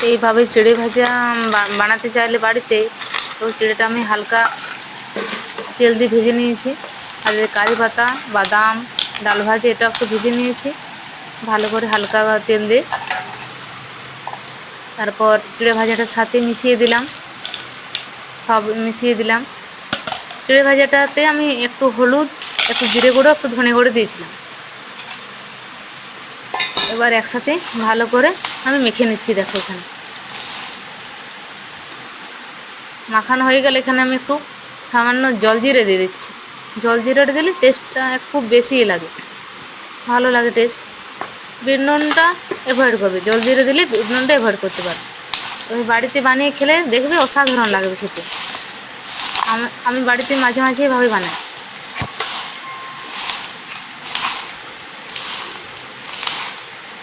এইভাবে চিড়ে ভাজা বানাতে চাইলে বাড়িতে, তো চিড়েটা আমি হালকা তেল দিয়ে ভেজে নিয়েছি। আর কারি পাতা, বাদাম, ডাল ভাজি এটা একটু ভেজে নিয়েছি ভালো করে হালকা তেল দিয়ে। তারপর চিড়ে ভাজাটার সাথে মিশিয়ে দিলাম, সব মিশিয়ে দিলাম। চিড়ে ভাজাটাতে আমি একটু হলুদ, একটু জিরে গুঁড়ো, একটু ধনে গুঁড়ো দিয়েছিলাম। এবার একসাথে ভালো করে আমি মেখে নিচ্ছি। দেখো এখানে মাখানো হয়ে গেলে এখানে আমি একটু সামান্য জল জিরে দিয়ে দিচ্ছি। জল জিরেটা দিলে টেস্টটা খুব বেশি লাগে, ভালো লাগে টেস্ট। বিট নুনটা অ্যাভয়েড করবে, জল জিরে দিলে বিট নুনটা অ্যাভয়েড করতে পারবে। তুমি বাড়িতে বানিয়ে খেলে দেখবে অসাধারণ লাগবে খেতে। আমি বাড়িতে মাঝে মাঝে এভাবে বানাই।